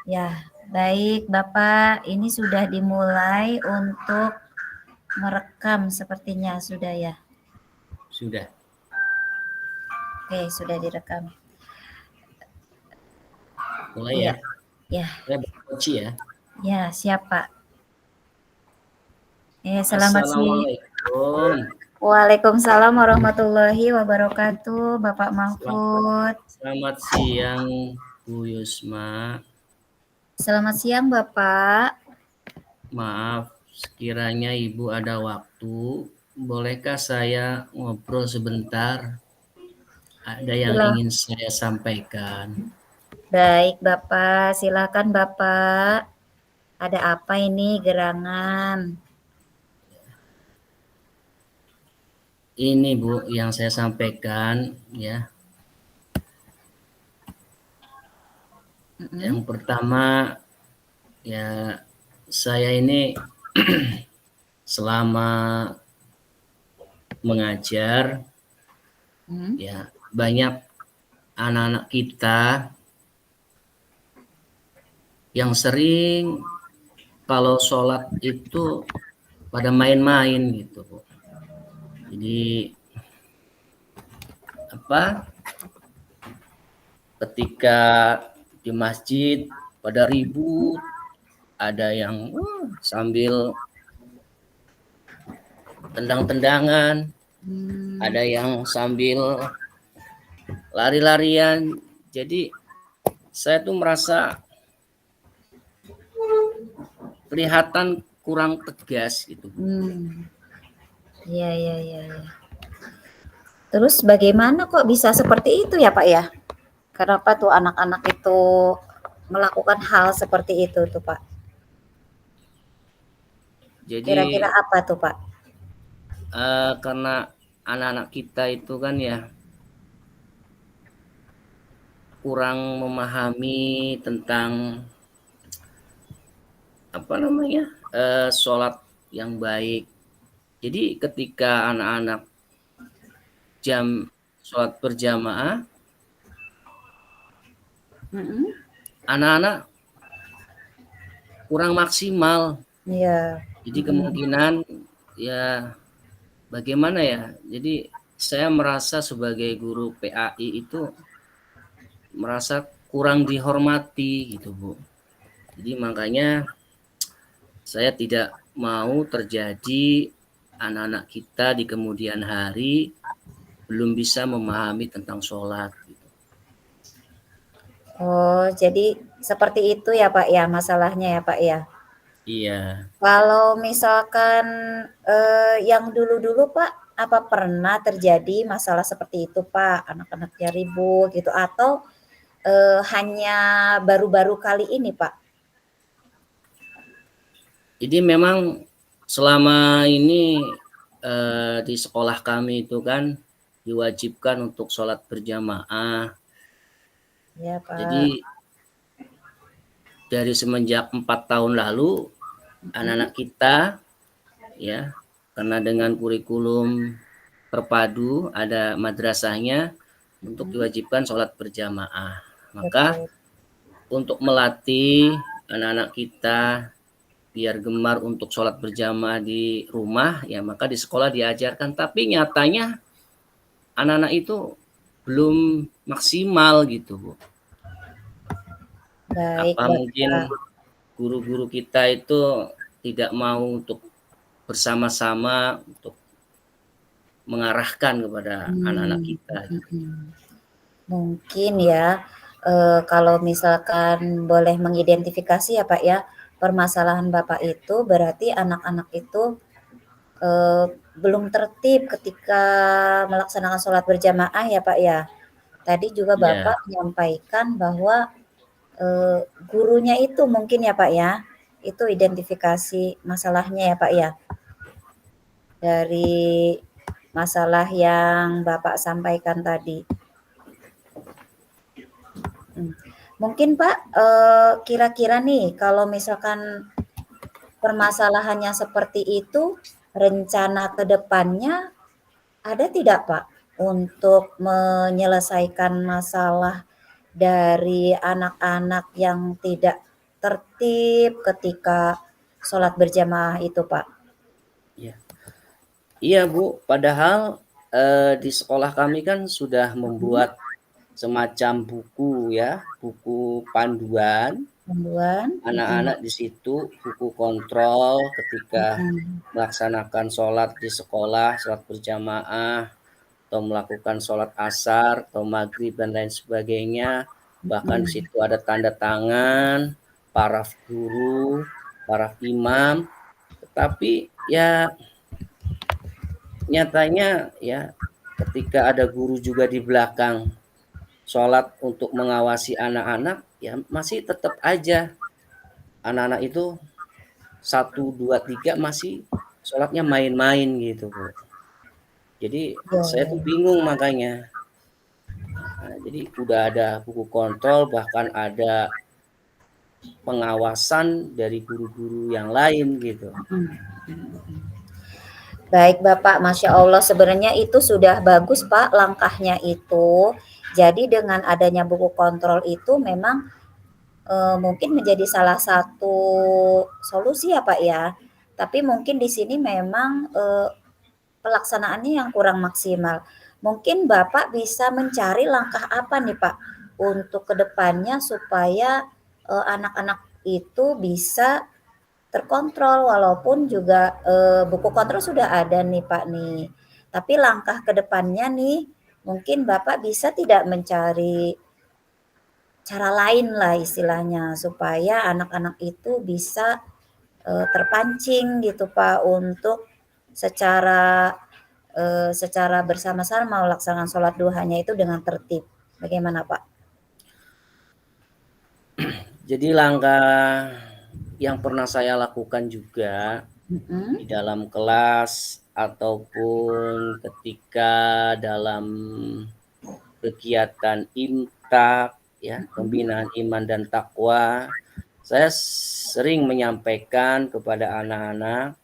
Ya, baik Bapak. Ini sudah dimulai untuk merekam sepertinya sudah ya. Sudah. Oke, sudah direkam. Mulai Iya, ya. ya, Saya berkunci ya. ya, siap Pak. Selamat siang. Assalamualaikum. Waalaikumsalam warahmatullahi wabarakatuh, Bapak Selamat, Mahfud. selamat siang, Bu Yusma. Selamat siang Bapak. Maaf, sekiranya Ibu ada waktu, bolehkah saya ngobrol sebentar? Ada yang Silah. ingin saya sampaikan. Baik Bapak, silakan Bapak. Ada apa ini gerangan? Ini Bu, yang saya sampaikan ya. Mm-mm. Yang pertama ya, saya ini selama mengajar Mm. ya, banyak anak-anak kita yang sering kalau sholat itu pada main-main gitu, Bu. Jadi ketika di masjid pada ribut, ada yang sambil tendang-tendangan, ada yang sambil lari-larian. Jadi saya tuh merasa kelihatan kurang tegas gitu, Bu. Iya, iya, iya, iya. Terus bagaimana kok bisa seperti itu ya Pak ya? Kenapa tuh anak-anak itu melakukan hal seperti itu tuh Pak? Kira-kira Jadi apa tuh Pak? karena anak-anak kita itu kan ya kurang memahami tentang sholat yang baik. Jadi ketika anak-anak jam sholat berjamaah, anak-anak kurang maksimal. Iya. Jadi kemungkinan ya bagaimana ya. Jadi saya merasa sebagai guru PAI itu merasa kurang dihormati gitu, Bu. Jadi makanya saya tidak mau terjadi anak-anak kita di kemudian hari belum bisa memahami tentang sholat gitu. Oh, jadi seperti itu ya Pak ya masalahnya ya Pak ya. Iya. Kalau misalkan yang dulu-dulu Pak, apa pernah terjadi masalah seperti itu Pak? Anak-anaknya ribut gitu atau hanya baru-baru kali ini Pak? Jadi memang selama ini di sekolah kami itu kan diwajibkan untuk sholat berjamaah. Ya Pak. Jadi dari semenjak 4 tahun lalu anak-anak kita ya, karena dengan kurikulum terpadu ada madrasahnya untuk diwajibkan sholat berjamaah. Maka Betul. untuk melatih anak-anak kita biar gemar untuk sholat berjamaah di rumah, ya maka di sekolah diajarkan. Tapi nyatanya anak-anak itu belum maksimal gitu, Bu. Baik Apa Bapak. mungkin guru-guru kita itu tidak mau untuk bersama-sama untuk mengarahkan kepada anak-anak kita. Mungkin ya, kalau misalkan boleh mengidentifikasi ya Pak ya, permasalahan Bapak itu berarti anak-anak itu belum tertib ketika melaksanakan sholat berjamaah ya Pak ya. Tadi juga Ya, Bapak menyampaikan bahwa gurunya itu mungkin ya Pak ya, itu identifikasi masalahnya ya Pak ya. Dari masalah yang Bapak sampaikan tadi. Mungkin Pak, kira-kira nih kalau misalkan permasalahannya seperti itu, rencana ke depannya ada tidak Pak untuk menyelesaikan masalah dari anak-anak yang tidak tertib ketika sholat berjamaah itu, Pak? Iya. Iya, Bu, padahal, di sekolah kami kan sudah Mhm. membuat semacam buku ya, buku panduan Panduan? Mhm. anak-anak di situ, buku kontrol ketika Mhm. melaksanakan sholat di sekolah, sholat berjamaah, atau melakukan sholat asar atau maghrib dan lain sebagainya. Bahkan di Mhm. situ ada tanda tangan para guru, para imam, tetapi ya nyatanya ya ketika ada guru juga di belakang sholat untuk mengawasi anak-anak, ya masih tetap aja anak-anak itu satu 2 3 masih sholatnya main-main gitu, Bu. Jadi Iya, saya iya. tuh bingung makanya. Jadi udah ada buku kontrol, bahkan ada pengawasan dari guru-guru yang lain gitu. Mhm. Mhm. Baik Bapak, Masya Allah sebenarnya itu sudah bagus Pak langkahnya itu. Jadi dengan adanya buku kontrol itu memang, mungkin menjadi salah satu solusi ya Pak ya. Tapi mungkin di sini memang, pelaksanaannya yang kurang maksimal. Mungkin Bapak bisa mencari langkah apa nih Pak, untuk kedepannya supaya, anak-anak itu bisa terkontrol walaupun juga, buku kontrol sudah ada nih Pak nih. Tapi langkah ke depannya nih, mungkin Bapak bisa tidak mencari cara lain lah istilahnya, supaya anak-anak itu bisa, terpancing gitu Pak untuk secara, secara bersama-sama melaksanakan sholat duhanya itu dengan tertib. Bagaimana Pak? Jadi langkah yang pernah saya lakukan juga Mhm. di dalam kelas ataupun ketika dalam kegiatan imtak ya, Mhm. pembinaan iman dan takwa, saya sering menyampaikan kepada anak-anak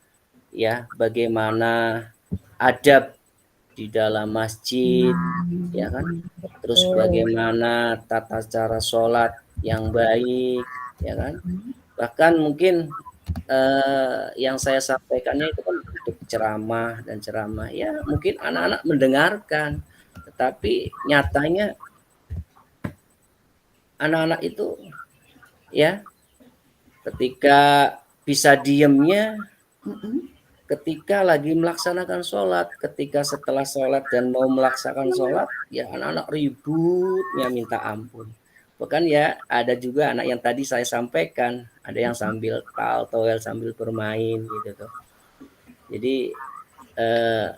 ya, bagaimana adab di dalam masjid, ya kan. Mhm. Terus Betul. bagaimana tata cara sholat yang baik, ya kan. Mhm. Bahkan mungkin, yang saya sampaikannya itu kan bentuk ceramah dan ceramah, ya mungkin anak-anak mendengarkan, tetapi nyatanya anak-anak itu ya ketika bisa diemnya Mhm. ketika lagi melaksanakan sholat, ketika setelah sholat dan mau melaksanakan sholat, ya anak-anak ributnya minta ampun. Bahkan ya ada juga anak yang tadi saya sampaikan, ada yang sambil toel sambil bermain gitu tuh. Jadi eh,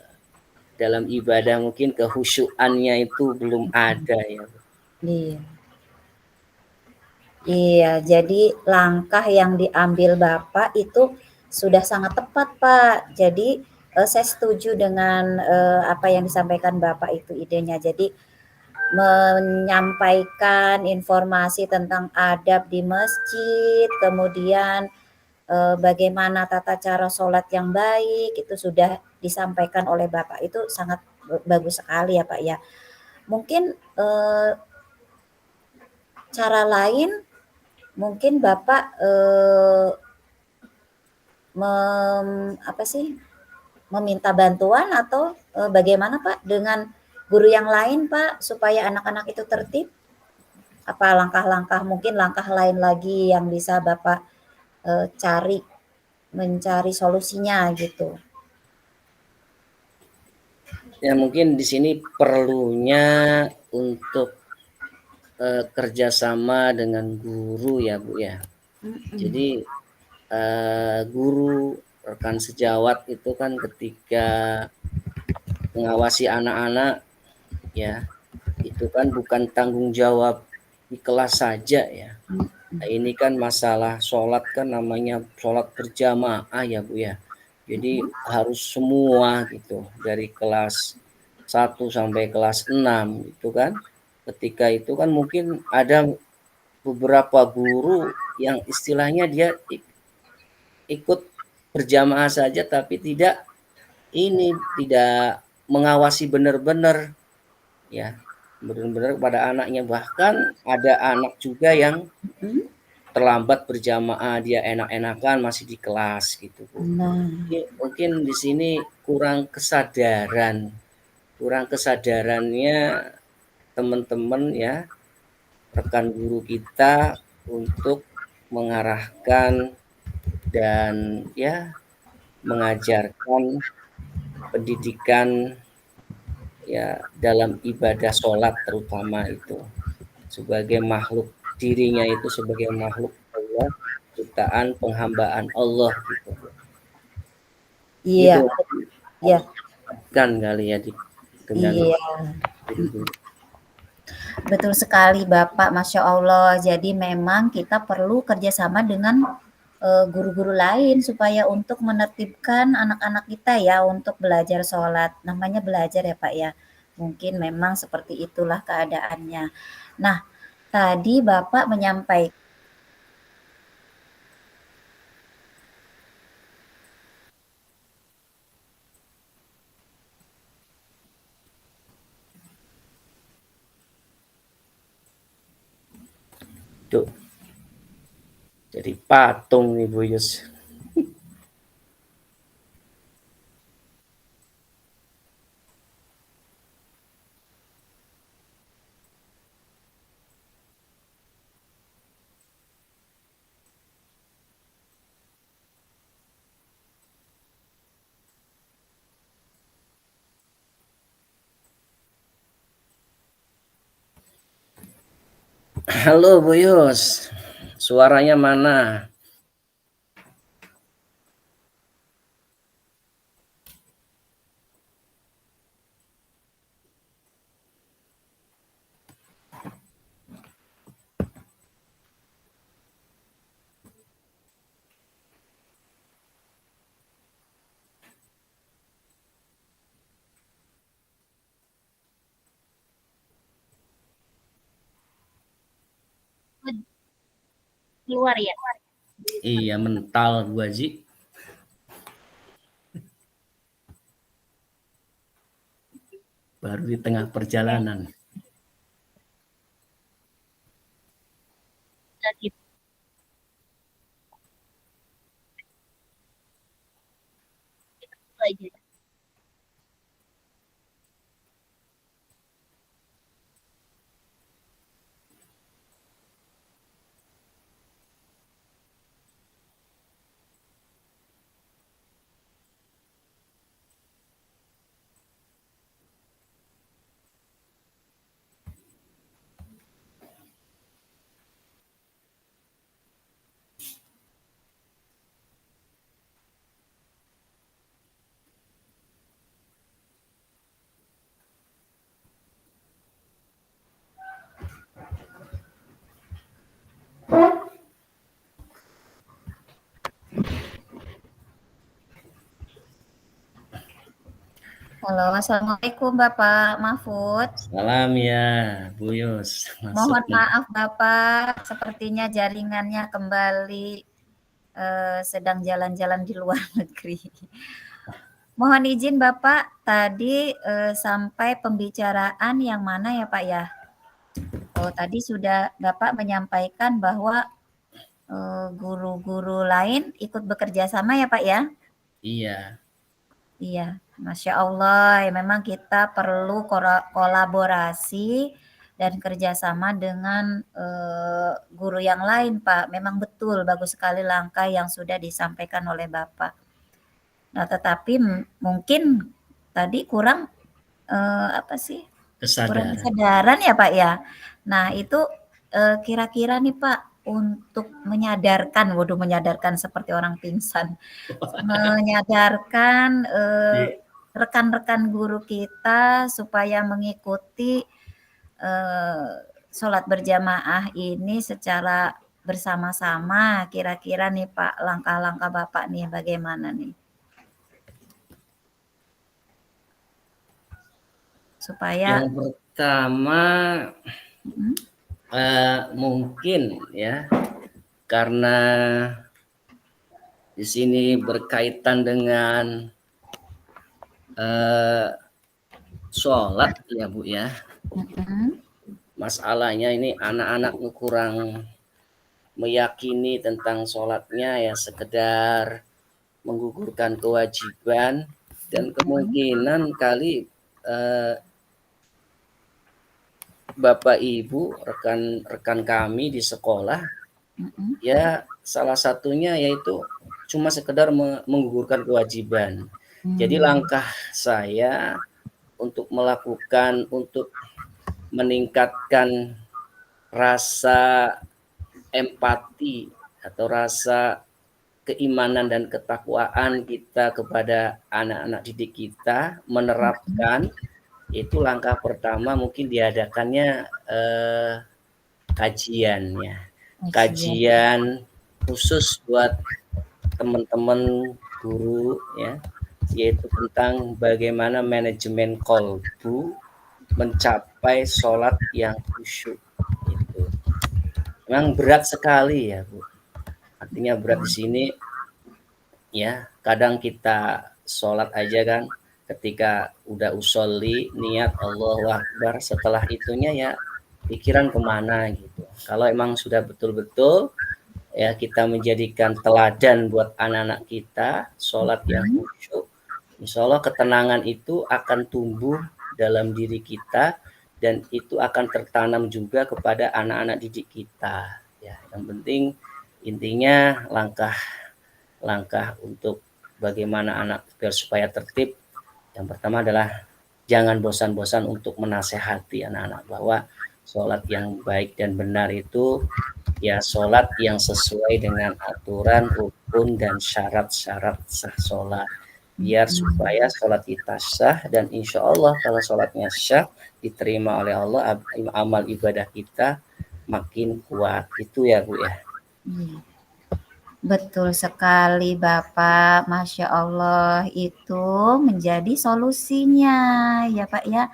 dalam ibadah mungkin kehusyuannya itu belum ada ya. Iya. Iya, jadi langkah yang diambil Bapak itu sudah sangat tepat, Pak. Jadi, saya setuju dengan, apa yang disampaikan Bapak itu idenya. Jadi, menyampaikan informasi tentang adab di masjid, kemudian, bagaimana tata cara sholat yang baik, itu sudah disampaikan oleh Bapak. Itu sangat bagus sekali ya, Pak, ya. Mungkin, cara lain mungkin Bapak, apa sih, meminta bantuan atau, bagaimana Pak dengan guru yang lain Pak, supaya anak-anak itu tertib? Apa langkah-langkah mungkin langkah lain lagi yang bisa Bapak, cari, mencari solusinya gitu? Ya mungkin di sini perlunya untuk kerjasama dengan guru ya Bu ya. Mhm. Jadi guru, rekan sejawat itu kan ketika mengawasi anak-anak ya, itu kan bukan tanggung jawab di kelas saja ya. Nah, ini kan masalah sholat kan namanya sholat berjamaah ya Bu ya. Jadi Mhm. harus semua gitu dari kelas 1 sampai kelas 6 itu kan. Ketika itu kan mungkin ada beberapa guru yang istilahnya dia ikut berjamaah saja tapi tidak mengawasi benar-benar ya, benar-benar kepada anaknya. Bahkan ada anak juga yang Mhm. terlambat berjamaah, dia enak-enakan masih di kelas gitu, Bu. Nah, Mungkin di sini kurang kesadarannya teman-teman ya, rekan guru kita untuk mengarahkan dan ya mengajarkan pendidikan ya dalam ibadah sholat terutama itu sebagai makhluk dirinya itu sebagai makhluk Allah ciptaan penghambaan Allah gitu iya, itu iya, kan kali ya di dengan iya. guru-guru. Betul sekali Bapak, Masya Allah. Jadi memang kita perlu kerjasama dengan guru-guru lain supaya untuk menertibkan anak-anak kita ya untuk belajar sholat. Namanya belajar ya Pak ya. Mungkin memang seperti itulah keadaannya. Nah, tadi Bapak menyampaikan Tuh jadi patung nih Bu Yus. Halo Bu Yus, suaranya mana? keluar ya. Iya mental Bu Haji. Baru di tengah perjalanan. Halo, Assalamualaikum Bapak Mahfud. Salam ya Bu Yus. Masuk Mohon nih. maaf Bapak, sepertinya jaringannya kembali sedang jalan-jalan di luar negeri. Mohon izin Bapak, tadi sampai pembicaraan yang mana ya Pak ya? Oh, tadi sudah Bapak menyampaikan bahwa guru-guru lain ikut bekerja sama ya Pak ya? Iya. Iya, Masya Allah, ya memang kita perlu kolaborasi dan kerjasama dengan guru yang lain, Pak. Memang betul, bagus sekali langkah yang sudah disampaikan oleh Bapak. Nah, tetapi mungkin tadi kurang apa sih? Kurang Kesadaran. kesadaran ya, Pak ya. Nah, itu kira-kira nih, Pak, untuk menyadarkan, waduh menyadarkan seperti orang pingsan, menyadarkan rekan-rekan guru kita supaya mengikuti sholat berjamaah ini secara bersama-sama. Kira-kira nih Pak, langkah-langkah Bapak nih bagaimana nih? Supaya Yang pertama mungkin ya karena di sini berkaitan dengan sholat ya Bu ya. mm-mm, Masalahnya ini anak-anak kurang meyakini tentang sholatnya ya sekedar menggugurkan kewajiban, dan kemungkinan kali Bapak Ibu rekan-rekan kami di sekolah ya salah satunya yaitu cuma sekedar menggugurkan kewajiban. Jadi langkah saya untuk meningkatkan rasa empati atau rasa keimanan dan ketakwaan kita kepada anak-anak didik kita, menerapkan itu langkah pertama mungkin diadakannya kajian ya. Kajian khusus buat teman-teman guru ya, yaitu tentang bagaimana manajemen kolbu mencapai sholat yang khusyuk itu. Memang berat sekali ya Bu. Artinya berat di sini ya. Kadang kita sholat aja kan, ketika udah usolli niat Allahu Akbar, setelah itunya ya pikiran kemana gitu. Kalau emang sudah betul-betul ya kita menjadikan teladan buat anak-anak kita sholat yang khusyuk, insya Allah ketenangan itu akan tumbuh dalam diri kita dan itu akan tertanam juga kepada anak-anak didik kita ya. Yang penting intinya langkah untuk bagaimana anak biar supaya tertib, yang pertama adalah jangan bosan-bosan untuk menasehati anak-anak bahwa sholat yang baik dan benar itu ya sholat yang sesuai dengan aturan, rukun, dan syarat-syarat sah sholat. Biar supaya sholat kita sah, dan insya Allah kalau sholatnya sah, diterima oleh Allah, amal ibadah kita makin kuat. Itu ya Bu ya. Betul sekali Bapak, Masya Allah itu menjadi solusinya ya Pak ya.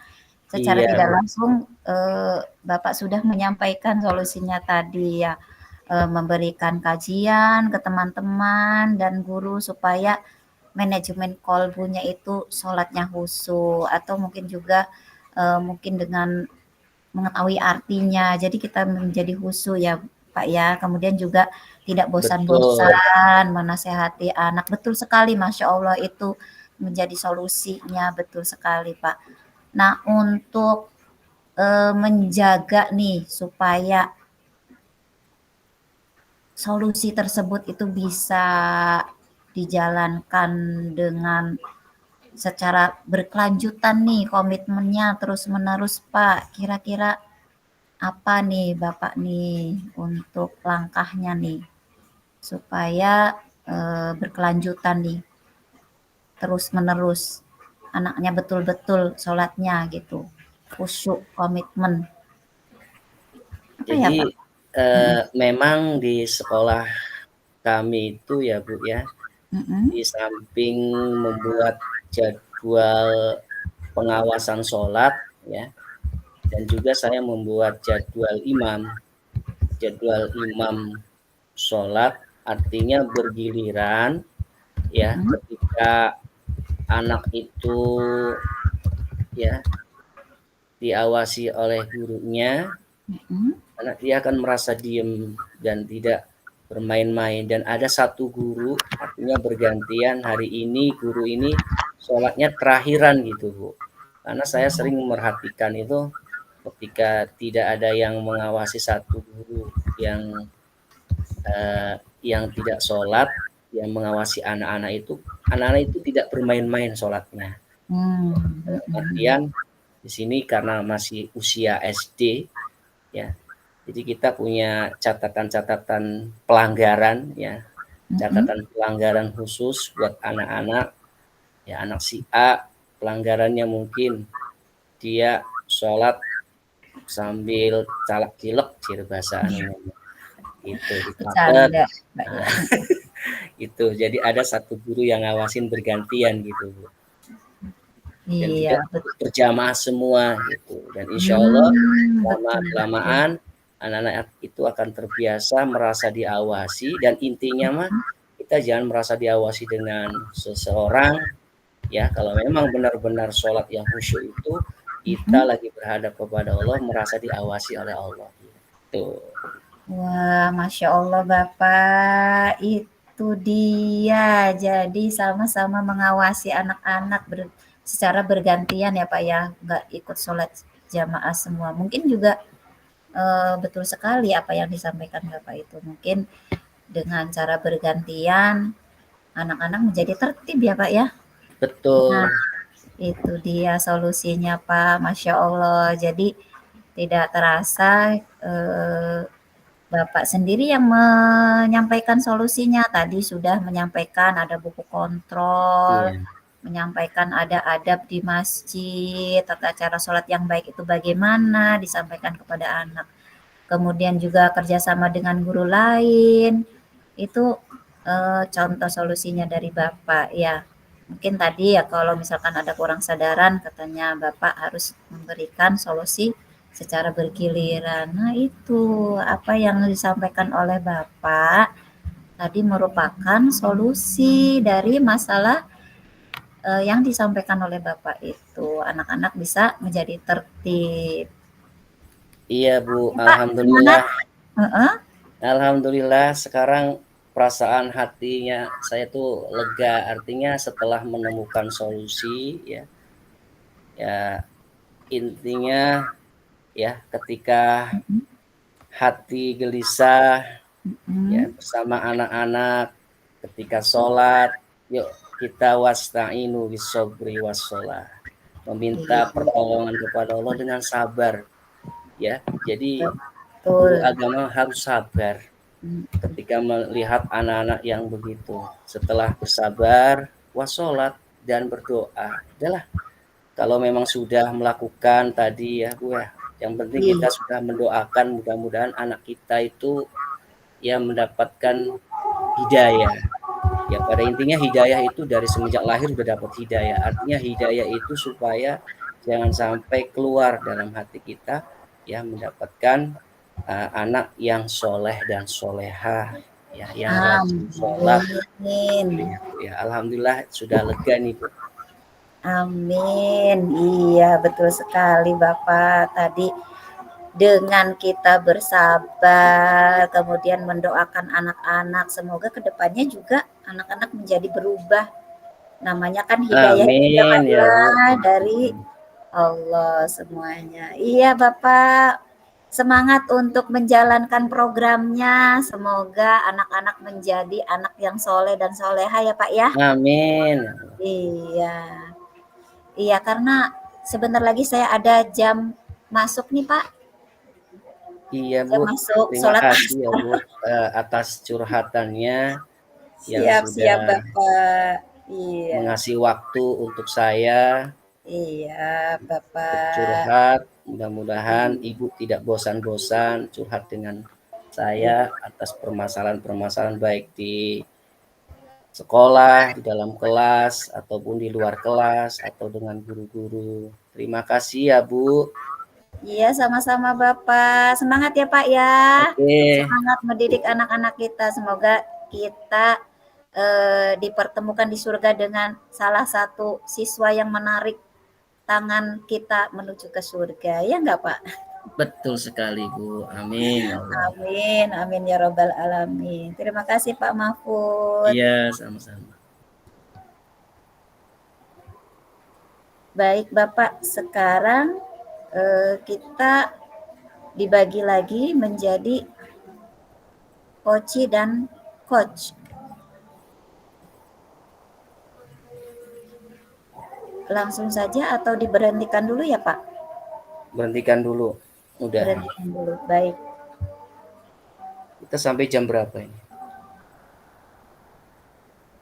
Secara Iya tidak Bu. langsung Bapak sudah menyampaikan solusinya tadi ya, memberikan kajian ke teman-teman dan guru supaya manajemen kolbunya itu sholatnya khusyuk, atau mungkin juga mungkin dengan mengetahui artinya, jadi kita menjadi khusyuk ya Pak ya. Kemudian juga tidak Betul. bosan-bosan menasehati anak. Betul sekali, Masya Allah itu menjadi solusinya, betul sekali Pak. Nah untuk menjaga nih supaya solusi tersebut itu bisa dijalankan dengan secara berkelanjutan nih, komitmennya terus-menerus Pak. Kira-kira apa nih Bapak nih untuk langkahnya nih supaya berkelanjutan nih terus-menerus anaknya betul-betul sholatnya gitu, khusyuk, komitmen. Apa ya Pak? Jadi memang di sekolah kami itu ya Bu ya, di samping membuat jadwal pengawasan sholat ya, dan juga saya membuat jadwal imam sholat, artinya bergiliran ya, ketika anak itu ya diawasi oleh gurunya, anak dia akan merasa diem dan tidak bermain-main. Dan ada satu guru, artinya bergantian, hari ini guru ini sholatnya terakhiran gitu Bu. Karena saya sering memperhatikan itu ketika tidak ada yang mengawasi satu guru yang tidak sholat, yang mengawasi anak-anak itu tidak bermain-main sholatnya. Artian di sini karena masih usia SD ya, jadi kita punya catatan-catatan pelanggaran ya, catatan pelanggaran khusus buat anak-anak ya. Anak si A pelanggarannya mungkin dia sholat sambil calak-cilek ciri bahasa itu dicatat. Nah, itu jadi ada satu guru yang ngawasin bergantian gitu Bu, dan Iya, tidak berjamaah semua gitu. Dan insya Allah lama-kelamaan anak-anak itu akan terbiasa merasa diawasi, dan intinya mah kita jangan merasa diawasi dengan seseorang ya. Kalau memang benar-benar sholat yang khusyuk itu kita lagi berhadap kepada Allah, merasa diawasi oleh Allah gitu. Wah, Masya Allah Bapak, itu dia. Jadi sama-sama mengawasi anak-anak secara bergantian ya Pak ya, nggak ikut sholat jamaah semua. Mungkin juga betul sekali apa yang disampaikan Bapak itu. Mungkin dengan cara bergantian, anak-anak menjadi tertib ya Pak ya. Nah, Betul. itu dia solusinya Pak, Masya Allah. Jadi tidak terasa Bapak sendiri yang menyampaikan solusinya. Tadi sudah menyampaikan ada buku kontrol, Iya. menyampaikan ada adab di masjid, tata cara sholat yang baik itu bagaimana, disampaikan kepada anak. Kemudian juga kerjasama dengan guru lain, itu contoh solusinya dari Bapak ya. Mungkin tadi ya kalau misalkan ada kurang sadaran, katanya Bapak harus memberikan solusi secara bergiliran. Nah itu apa yang disampaikan oleh Bapak tadi merupakan solusi dari masalah yang disampaikan oleh Bapak itu. Anak-anak bisa menjadi tertib. Iya Bu, Pak, semangat. alhamdulillah. Heeh. Alhamdulillah sekarang perasaan hatinya saya tuh lega, artinya setelah menemukan solusi ya. Ya intinya ya ketika Mhm, hati gelisah ya mhm. bersama anak-anak ketika sholat, yuk kita wasta'inu bisobri wassalah, meminta Iya, pertolongan kepada Allah dengan sabar ya. Jadi guru betul. agama harus sabar Mhm. ketika melihat anak-anak yang begitu. Setelah bersabar, wassalat dan berdoa. Adalah kalau memang sudah melakukan tadi ya Bu ya, yang penting kita Iya. sudah mendoakan mudah-mudahan anak kita itu ya mendapatkan hidayah. Ya pada intinya hidayah itu dari semenjak lahir sudah dapat hidayah. Artinya hidayah itu supaya jangan sampai keluar dalam hati kita ya mendapatkan anak yang soleh dan solehah ya yang rajin sholat. Amin. Ya alhamdulillah sudah lega nih Bu. Amin. Iya, betul sekali Bapak. Tadi dengan kita bersabar, kemudian mendoakan anak-anak, semoga kedepannya juga anak-anak menjadi berubah. Namanya kan hidayah itu ya Amin Pak ya ya, Bu. dari Allah semuanya. Iya Bapak, semangat untuk menjalankan programnya. Semoga anak-anak menjadi anak yang soleh dan soleha ya Pak ya. Amin. Iya. Iya, karena sebentar lagi saya ada jam masuk nih Pak, Iya Bu. jam masuk Terima sholat kasih ya asar. Bu atas curhatannya yang Siap sudah siap Bapak. Iya. mengasih waktu untuk saya Iya, untuk Bapak. curhat. Mudah-mudahan Iya. Ibu tidak bosan-bosan curhat dengan saya atas permasalahan-permasalahan baik di sekolah, di dalam kelas, ataupun di luar kelas, atau dengan guru-guru. Terima kasih ya Bu. Iya, sama-sama Bapak. Semangat ya Pak ya. Oke, Semangat mendidik anak-anak kita. Semoga kita dipertemukan di surga dengan salah satu siswa yang menarik tangan kita menuju ke surga. Ya enggak Pak? betul sekali Bu. Amin ya Allah. Amin, amin ya robbal alamin. Terima kasih Pak Mahfud. Iya, sama-sama. Baik Bapak, sekarang kita dibagi lagi menjadi Koci dan Coach. Langsung saja atau diberhentikan dulu ya Pak? Berhentikan dulu. Udah. Berhentikan dulu, baik. Kita sampai jam berapa ini?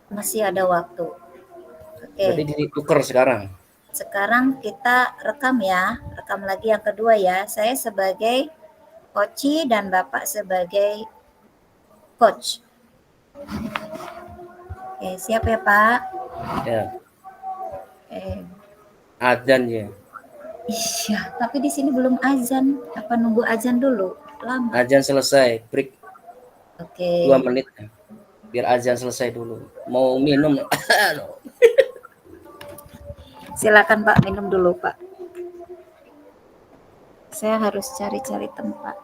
Masih ada waktu. Oke, Berarti ditukar sekarang. sekarang kita rekam ya. Rekam lagi yang kedua ya. Saya sebagai Koci dan Bapak sebagai Coach. Oke, siap ya Pak? Ya, Eh, adzan ya. iya, tapi di sini belum azan. Apa nunggu azan dulu? Lama. Adzan selesai, break Oke, 2 menit. Biar adzan selesai dulu. Mau minum. silakan Pak minum dulu Pak. Saya harus cari-cari tempat.